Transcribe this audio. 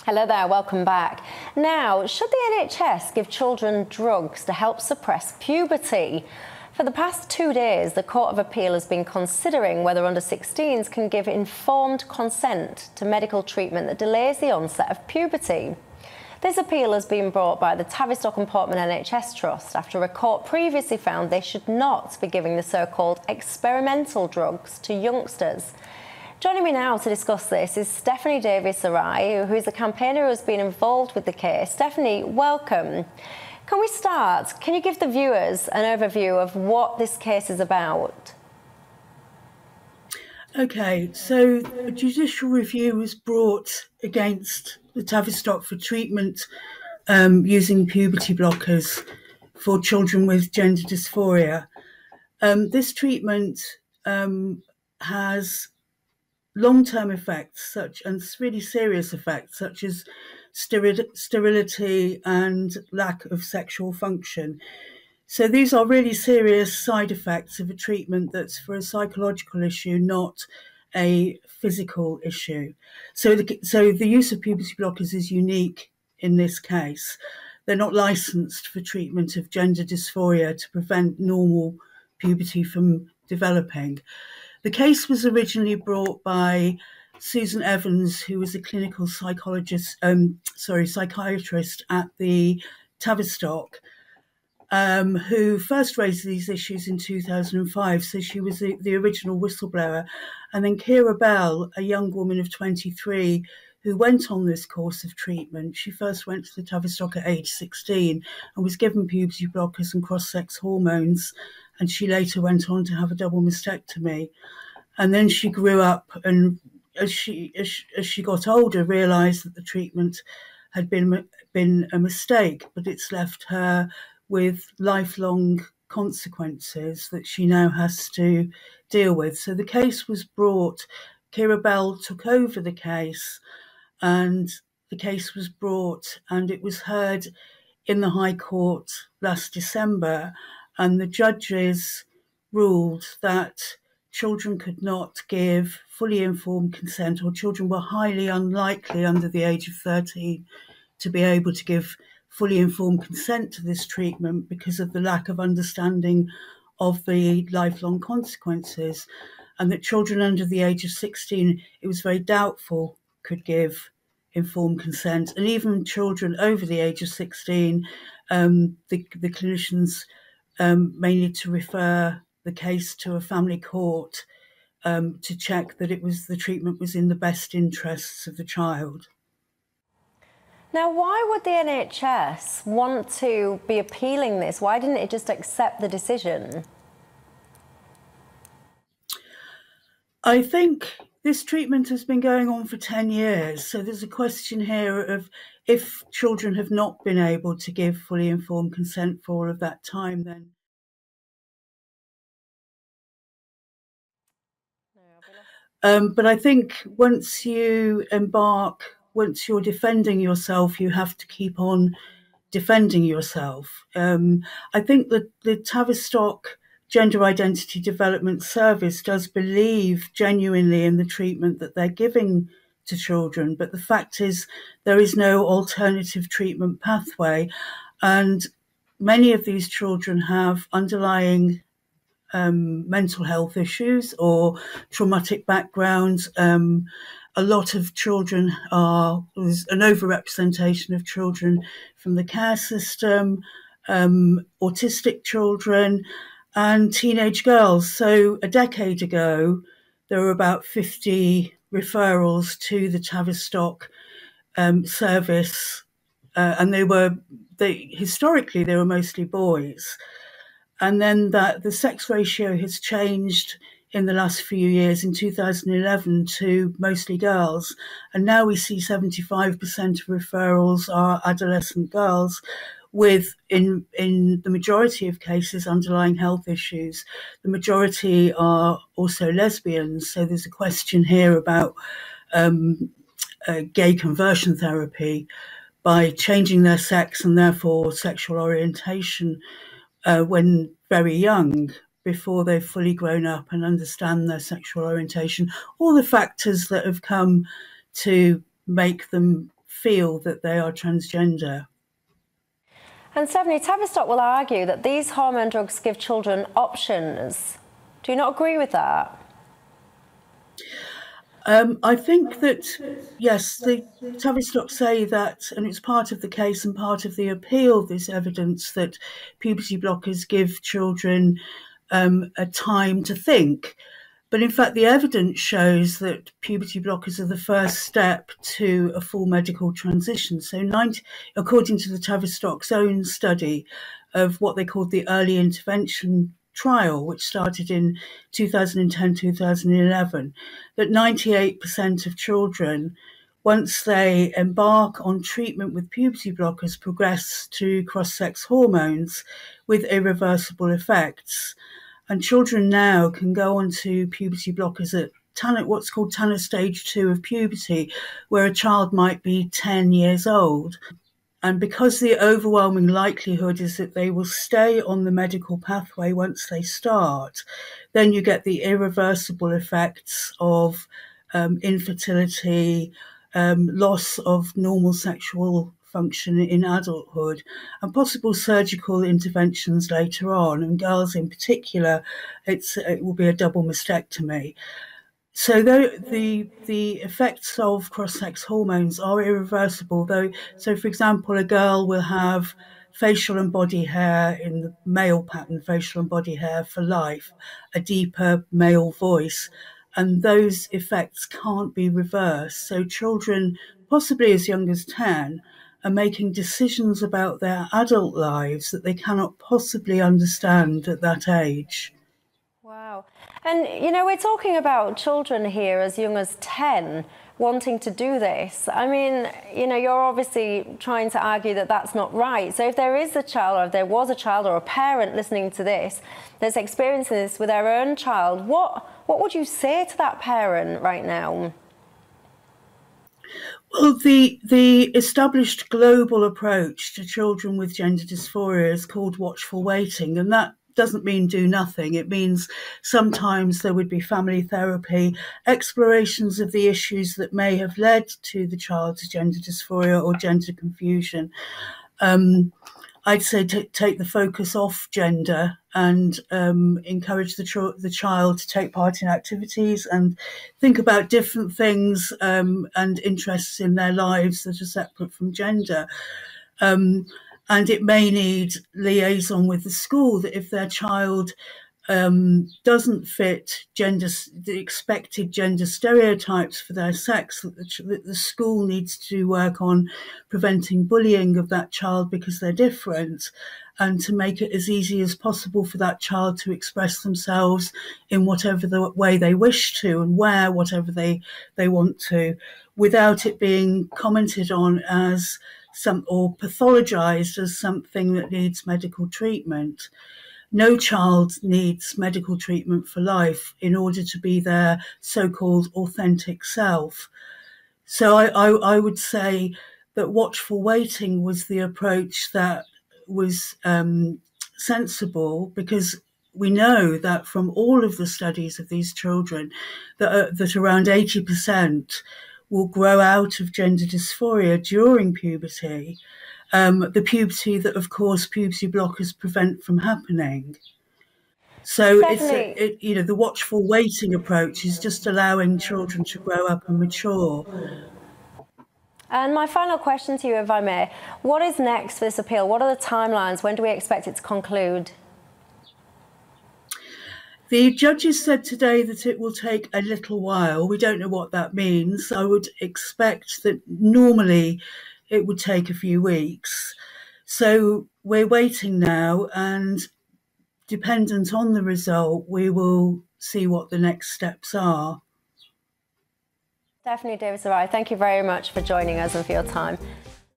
Hello there, welcome back. Now, should the NHS give children drugs to help suppress puberty? For the past 2 days, the Court of Appeal has been considering whether under-16s can give informed consent to medical treatment that delays the onset of puberty. This appeal has been brought by the Tavistock Portman NHS Trust after a court previously found they should not be giving the so-called experimental drugs to youngsters. Joining me now to discuss this is Stephanie Davies-Arai, who is a campaigner who has been involved with the case. Stephanie, welcome. Can we start? Can you give the viewers an overview of what this case is about? Okay, so a judicial review was brought against the Tavistock for treatment using puberty blockers for children with gender dysphoria. This treatment has long-term effects and really serious effects such as sterility and lack of sexual function. So these are really serious side effects of a treatment that's for a psychological issue, not a physical issue. So the use of puberty blockers is unique in this case. They're not licensed for treatment of gender dysphoria to prevent normal puberty from developing. The case was originally brought by Susan Evans, who was a clinical psychiatrist at the Tavistock, who first raised these issues in 2005. So she was the original whistleblower. And then Keira Bell, a young woman of 23, who went on this course of treatment. She first went to the Tavistock at age 16 and was given puberty blockers and cross-sex hormones. And she later went on to have a double mastectomy. And then she grew up and as she got older, realised that the treatment had been a mistake, but it's left her with lifelong consequences that she now has to deal with. So the case was brought, Keira Bell took over the case, and the case was brought and it was heard in the High Court last December, and the judges ruled that children could not give fully informed consent, or children were highly unlikely under the age of 13 to be able to give fully informed consent to this treatment because of the lack of understanding of the lifelong consequences, and that children under the age of 16, it was very doubtful could give informed consent. And even children over the age of 16, the clinicians may need to refer the case to a family court to check that the treatment was in the best interests of the child. Now, why would the NHS want to be appealing this? Why didn't it just accept the decision? I think this treatment has been going on for 10 years. So there's a question here of if children have not been able to give fully informed consent for all of that time, then but I think once you're defending yourself, you have to keep on defending yourself. I think that the Tavistock Gender Identity Development Service does believe genuinely in the treatment that they're giving to children, but the fact is there is no alternative treatment pathway, and many of these children have underlying mental health issues or traumatic backgrounds. A lot of children there's an overrepresentation of children from the care system, autistic children and teenage girls. So a decade ago, there were about 50 referrals to the Tavistock service, and historically they were mostly boys. And then the sex ratio has changed in the last few years, in 2011 to mostly girls. And now we see 75% of referrals are adolescent girls with, in the majority of cases, underlying health issues. The majority are also lesbians. So there's a question here about gay conversion therapy by changing their sex and therefore sexual orientation when very young, before they've fully grown up and understand their sexual orientation, all the factors that have come to make them feel that they are transgender. And Stephanie, Tavistock will argue that these hormone drugs give children options. Do you not agree with that? I think that, yes, the Tavistock say that, and it's part of the case and part of the appeal, this evidence that puberty blockers give children a time to think. But in fact, the evidence shows that puberty blockers are the first step to a full medical transition. So according to the Tavistock's own study of what they called the early intervention trial, which started in 2010-2011, that 98% of children, once they embark on treatment with puberty blockers, progress to cross-sex hormones with irreversible effects. And children now can go on to puberty blockers at what's called Tanner stage 2 of puberty, where a child might be 10 years old. And because the overwhelming likelihood is that they will stay on the medical pathway once they start, then you get the irreversible effects of infertility, loss of normal sexual function in adulthood, and possible surgical interventions later on. And girls in particular, it will be a double mastectomy. So the effects of cross-sex hormones are irreversible, though. So, for example, a girl will have facial and body hair in the male pattern, facial and body hair for life, a deeper male voice, and those effects can't be reversed. So children, possibly as young as 10, are making decisions about their adult lives that they cannot possibly understand at that age. Wow. And, you know, we're talking about children here as young as 10 wanting to do this. I mean, you know, you're obviously trying to argue that that's not right. So if there is a child, or if there was a child or a parent listening to this that's experiencing this with their own child, what would you say to that parent right now? Well, the established global approach to children with gender dysphoria is called watchful waiting, and that doesn't mean do nothing. It means sometimes there would be family therapy, explorations of the issues that may have led to the child's gender dysphoria or gender confusion. I'd say take the focus off gender and encourage the child to take part in activities and think about different things and interests in their lives that are separate from gender. And it may need liaison with the school, that if their child doesn't fit the expected gender stereotypes for their sex, that the school needs to work on preventing bullying of that child because they're different, and to make it as easy as possible for that child to express themselves in whatever the way they wish to and wear whatever they want to, without it being commented on as or pathologized as something that needs medical treatment. No child needs medical treatment for life in order to be their so-called authentic self. So I would say that watchful waiting was the approach that was sensible, because we know that from all of the studies of these children that around 80% will grow out of gender dysphoria during puberty, the puberty that, of course, puberty blockers prevent from happening. So the watchful waiting approach is just allowing children to grow up and mature. And my final question to you, if I may, what is next for this appeal? What are the timelines? When do we expect it to conclude? The judges said today that it will take a little while. We don't know what that means. I would expect that normally it would take a few weeks. So we're waiting now, and dependent on the result, we will see what the next steps are. Stephanie Davies-Arai, thank you very much for joining us and for your time.